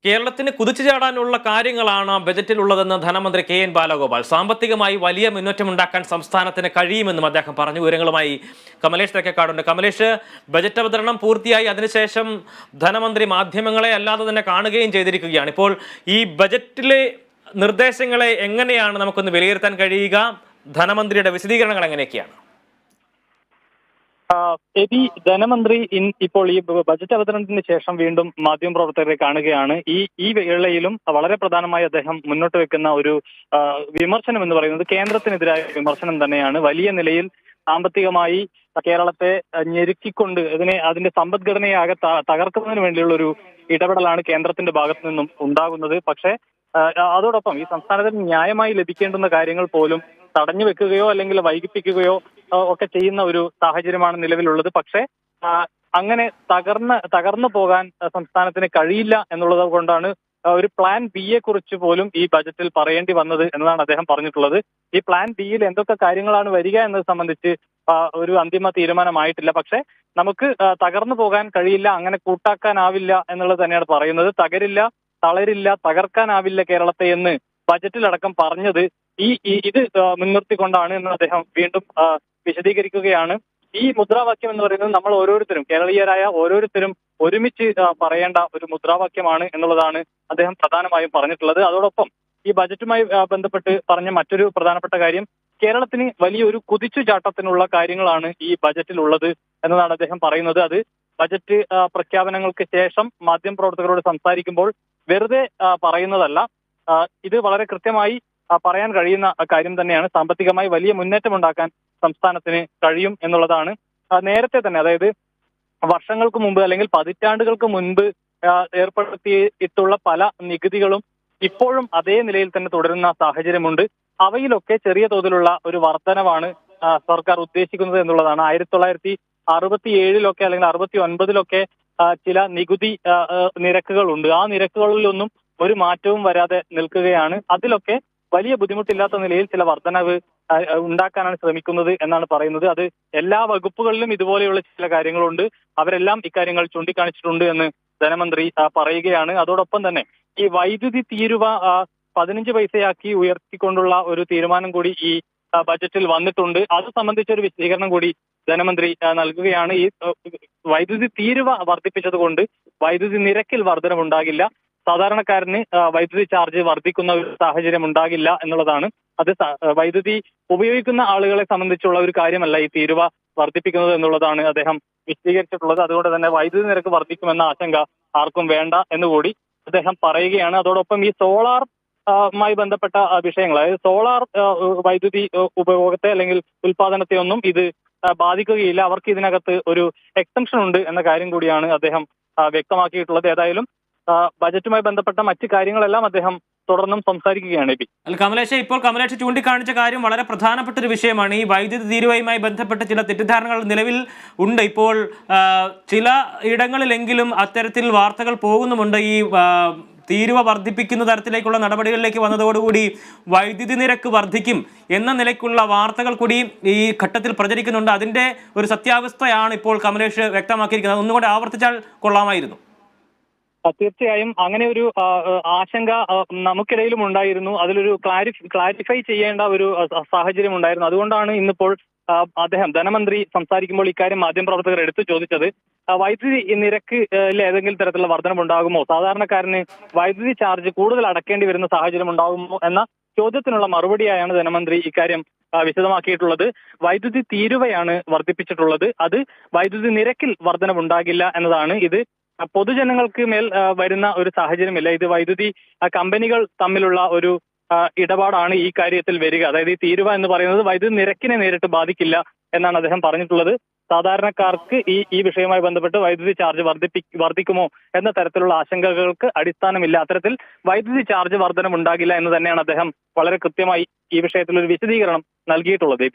കേരളത്തിന് കുതിച്ചു ചാടാനുള്ള കാര്യങ്ങളാണ് ബജറ്റിലുള്ളതെന്ന് ധനമന്ത്രി കെ.എൻ. ബാലഗോപാൽ. സാമ്പത്തികമായി വലിയ മുന്നേറ്റമുണ്ടാക്കാൻ സംസ്ഥാനത്തിന് കഴിയുമെന്നും അദ്ദേഹം പറഞ്ഞു. വിവരങ്ങളുമായി കമലേഷ് തെക്കേക്കാടുണ്ട്. കമലേഷ്, ബജറ്റ് അവതരണം പൂർത്തിയായി. അതിനുശേഷം ധനമന്ത്രി മാധ്യമങ്ങളെ അല്ലാതെ തന്നെ കാണുകയും ചെയ്തിരിക്കുകയാണ്. ഇപ്പോൾ ഈ ബജറ്റിലെ നിർദ്ദേശങ്ങളെ എങ്ങനെയാണ് നമുക്കൊന്ന് വിലയിരുത്താൻ കഴിയുക? ധനമന്ത്രിയുടെ വിശദീകരണങ്ങൾ എങ്ങനെയൊക്കെയാണ്? ധനമന്ത്രി ഇപ്പോൾ ഈ ബജറ്റ് അവതരണത്തിന് ശേഷം വീണ്ടും മാധ്യമപ്രവർത്തകരെ കാണുകയാണ്. ഈ വേളയിലും വളരെ പ്രധാനമായി അദ്ദേഹം മുന്നോട്ട് വെക്കുന്ന ഒരു വിമർശനം എന്ന് പറയുന്നത് കേന്ദ്രത്തിനെതിരായ വിമർശനം തന്നെയാണ്. വലിയ നിലയിൽ സാമ്പത്തികമായി കേരളത്തെ ഞെരുക്കിക്കൊണ്ട് അതിന്റെ സമ്പദ്ഘടനയെ ആകെ തകർക്കുന്നതിന് വേണ്ടിയുള്ള ഒരു ഇടപെടലാണ് കേന്ദ്രത്തിന്റെ ഭാഗത്തു നിന്നും ഉണ്ടാകുന്നത്. പക്ഷേ അതോടൊപ്പം ഈ സംസ്ഥാനത്തിന് ന്യായമായി ലഭിക്കേണ്ടുന്ന കാര്യങ്ങൾ പോലും തടഞ്ഞു വെക്കുകയോ അല്ലെങ്കിൽ വൈകിപ്പിക്കുകയോ ഒക്കെ ചെയ്യുന്ന ഒരു സാഹചര്യമാണ് നിലവിലുള്ളത്. പക്ഷേ അങ്ങനെ തകർന്നു പോകാൻ സംസ്ഥാനത്തിന് കഴിയില്ല എന്നുള്ളത് കൊണ്ടാണ് ഒരു പ്ലാൻ ബിയെ കുറിച്ച് പോലും ഈ ബജറ്റിൽ പറയേണ്ടി വന്നത് എന്നതാണ് അദ്ദേഹം പറഞ്ഞിട്ടുള്ളത്. ഈ പ്ലാൻ ബിയിൽ എന്തൊക്കെ കാര്യങ്ങളാണ് വരിക എന്നത് സംബന്ധിച്ച് ഒരു അന്തിമ തീരുമാനമായിട്ടില്ല. പക്ഷേ നമുക്ക് തകർന്നു പോകാൻ കഴിയില്ല, അങ്ങനെ കൂട്ടാക്കാനാവില്ല എന്നുള്ളത് തന്നെയാണ് പറയുന്നത്. തകരില്ല, തളരില്ല, തകർക്കാനാവില്ല കേരളത്തെ എന്ന് ബജറ്റിലടക്കം പറഞ്ഞത് ഇത് മുൻനിർത്തിക്കൊണ്ടാണ് എന്ന് അദ്ദേഹം വീണ്ടും വിശദീകരിക്കുകയാണ്. ഈ മുദ്രാവാക്യം എന്ന് പറയുന്നത് നമ്മൾ ഓരോരുത്തരും, കേരളീയരായ ഓരോരുത്തരും ഒരുമിച്ച് പറയേണ്ട ഒരു മുദ്രാവാക്യമാണ് എന്നുള്ളതാണ് അദ്ദേഹം പ്രധാനമായും പറഞ്ഞിട്ടുള്ളത്. അതോടൊപ്പം ഈ ബജറ്റുമായി ബന്ധപ്പെട്ട് പറഞ്ഞ മറ്റൊരു പ്രധാനപ്പെട്ട കാര്യം, കേരളത്തിന് വലിയൊരു കുതിച്ചുചാട്ടത്തിനുള്ള കാര്യങ്ങളാണ് ഈ ബജറ്റിൽ ഉള്ളത് എന്നതാണ് അദ്ദേഹം പറയുന്നത്. അത് ബജറ്റ് പ്രഖ്യാപനങ്ങൾക്ക് ശേഷം മാധ്യമപ്രവർത്തകരോട് സംസാരിക്കുമ്പോൾ വെറുതെ പറയുന്നതല്ല, ഇത് വളരെ കൃത്യമായി പറയാൻ കഴിയുന്ന കാര്യം തന്നെയാണ്. സാമ്പത്തികമായി വലിയ മുന്നേറ്റം ഉണ്ടാക്കാൻ സംസ്ഥാനത്തിന് കഴിയും എന്നുള്ളതാണ്. നേരത്തെ തന്നെ, അതായത് വർഷങ്ങൾക്ക് മുമ്പ് അല്ലെങ്കിൽ പതിറ്റാണ്ടുകൾക്ക് മുൻപ് ഏർപ്പെടുത്തിയിട്ടുള്ള പല നികുതികളും ഇപ്പോഴും അതേ നിലയിൽ തന്നെ തുടരുന്ന സാഹചര്യമുണ്ട്. അവയിലൊക്കെ ചെറിയ തോതിലുള്ള ഒരു വർധനവാണ് സർക്കാർ ഉദ്ദേശിക്കുന്നത് എന്നുള്ളതാണ്. 1967 അല്ലെങ്കിൽ 69 ചില നികുതി നിരക്കുകളുണ്ട്. ആ നിരക്കുകളിലൊന്നും ഒരു മാറ്റവും വരാതെ നിൽക്കുകയാണ്. അതിലൊക്കെ വലിയ ബുദ്ധിമുട്ടില്ലാത്ത നിലയിൽ ചില വർധനവ് ഉണ്ടാക്കാനാണ് ശ്രമിക്കുന്നത് എന്നാണ് പറയുന്നത്. അത് എല്ലാ വകുപ്പുകളിലും ഇതുപോലെയുള്ള ചില കാര്യങ്ങളുണ്ട്. അവരെല്ലാം ഇക്കാര്യങ്ങൾ ചൂണ്ടിക്കാണിച്ചിട്ടുണ്ട് എന്ന് ധനമന്ത്രി പറയുകയാണ്. അതോടൊപ്പം തന്നെ ഈ വൈദ്യുതി തീരുവ 15 പൈസയാക്കി ഉയർത്തിക്കൊണ്ടുള്ള ഒരു തീരുമാനം കൂടി ഈ ബജറ്റിൽ വന്നിട്ടുണ്ട്. അത് സംബന്ധിച്ച ഒരു വിശദീകരണം കൂടി ധനമന്ത്രി നൽകുകയാണ്. ഈ വൈദ്യുതി തീരുവ വർദ്ധിപ്പിച്ചത് കൊണ്ട് വൈദ്യുതി നിരക്കിൽ വർധനവുണ്ടാകില്ല, സാധാരണക്കാരന് വൈദ്യുതി ചാർജ് വർദ്ധിക്കുന്ന ഒരു സാഹചര്യം ഉണ്ടാകില്ല എന്നുള്ളതാണ്. അത് വൈദ്യുതി ഉപയോഗിക്കുന്ന ആളുകളെ സംബന്ധിച്ചുള്ള ഒരു കാര്യമല്ല ഈ തീരുവ വർദ്ധിപ്പിക്കുന്നത് എന്നുള്ളതാണ് അദ്ദേഹം വിശദീകരിച്ചിട്ടുള്ളത്. അതുകൊണ്ട് തന്നെ വൈദ്യുതി നിരക്ക് വർദ്ധിക്കുമെന്ന ആശങ്ക ആർക്കും വേണ്ട എന്നുകൂടി അദ്ദേഹം പറയുകയാണ്. അതോടൊപ്പം ഈ സോളാർ മായി ബന്ധപ്പെട്ട വിഷയങ്ങൾ, അതായത് സോളാർ വൈദ്യുതി ഉപയോഗത്തെ അല്ലെങ്കിൽ ഉൽപാദനത്തെ ഒന്നും ഇത് ബാധിക്കുകയില്ല, അവർക്ക് ഇതിനകത്ത് ഒരു എക്സംഷൻ ഉണ്ട് എന്ന കാര്യം കൂടിയാണ് അദ്ദേഹം വ്യക്തമാക്കിയിട്ടുള്ളത്. ഏതായാലും ബജറ്റുമായി ബന്ധപ്പെട്ട മറ്റു കാര്യങ്ങളെല്ലാം അദ്ദേഹം തുടർന്നും സംസാരിക്കുകയാണ്. കമലേഷ്, ഇപ്പോൾ കമലേഷ് ചൂണ്ടിക്കാണിച്ച കാര്യം വളരെ പ്രധാനപ്പെട്ട ഒരു വിഷയമാണ്. ഈ വൈദ്യുതി തീരുവയുമായി ബന്ധപ്പെട്ട് ചില തെറ്റിദ്ധാരണകൾ നിലവിൽ ഉണ്ട്. ഇപ്പോൾ ചില ഇടങ്ങളിലെങ്കിലും അത്തരത്തിൽ വാർത്തകൾ പോകുന്നുമുണ്ട്. ഈ തീരുവ വർദ്ധിപ്പിക്കുന്ന തരത്തിലേക്കുള്ള നടപടികളിലേക്ക് വന്നതോടുകൂടി വൈദ്യുതി നിരക്ക് വർദ്ധിക്കും എന്ന നിലയ്ക്കുള്ള വാർത്തകൾ കൂടി ഈ ഘട്ടത്തിൽ പ്രചരിക്കുന്നുണ്ട്. അതിന്റെ ഒരു സത്യാവസ്ഥയാണ് ഇപ്പോൾ കമലേഷ് വ്യക്തമാക്കിയിരിക്കുന്നത്. ഒന്നുകൂടെ ആവർത്തിച്ചാൽ കൊള്ളാമായിരുന്നു. തീർച്ചയായും അങ്ങനെ ഒരു ആശങ്ക നമുക്കിടയിലും ഉണ്ടായിരുന്നു. അതിലൊരു ക്ലാരിഫൈ ചെയ്യേണ്ട ഒരു സാഹചര്യം ഉണ്ടായിരുന്നു. അതുകൊണ്ടാണ് ഇന്നിപ്പോൾ ധനമന്ത്രി സംസാരിക്കുമ്പോൾ ഇക്കാര്യം മാധ്യമപ്രവർത്തകർ എടുത്തു ചോദിച്ചത്. വൈദ്യുതി നിരക്കിൽ ഏതെങ്കിലും തരത്തിലുള്ള വർധനമുണ്ടാകുമോ, സാധാരണക്കാരന് വൈദ്യുതി ചാർജ് കൂടുതൽ അടക്കേണ്ടി വരുന്ന സാഹചര്യം ഉണ്ടാകുമോ എന്ന ചോദ്യത്തിനുള്ള മറുപടിയായാണ് ധനമന്ത്രി ഇക്കാര്യം വിശദമാക്കിയിട്ടുള്ളത്. വൈദ്യുതി തീരുവയാണ് വർദ്ധിപ്പിച്ചിട്ടുള്ളത്, അത് വൈദ്യുതി നിരക്കിൽ വർധനവുണ്ടാകില്ല എന്നതാണ്. ഇത് പൊതുജനങ്ങൾക്ക് മേൽ വരുന്ന ഒരു സാഹചര്യമില്ല. ഇത് വൈദ്യുതി കമ്പനികൾ തമ്മിലുള്ള ഒരു ഇടപാടാണ് ഈ കാര്യത്തിൽ വരിക. അതായത് ഈ തീരുവ എന്ന് പറയുന്നത് വൈദ്യുതി നിരക്കിനെ നേരിട്ട് ബാധിക്കില്ല എന്നാണ് അദ്ദേഹം പറഞ്ഞിട്ടുള്ളത്. സാധാരണക്കാർക്ക് ഈ വിഷയവുമായി ബന്ധപ്പെട്ട് വൈദ്യുതി ചാർജ് വർദ്ധിക്കുമോ എന്ന തരത്തിലുള്ള ആശങ്കകൾക്ക് അടിസ്ഥാനമില്ല. അത്തരത്തിൽ വൈദ്യുതി ചാർജ് വർധനം ഉണ്ടാകില്ല എന്ന് തന്നെയാണ് അദ്ദേഹം വളരെ കൃത്യമായി ഈ വിഷയത്തിൽ ഒരു വിശദീകരണം നൽകിയിട്ടുള്ളത്.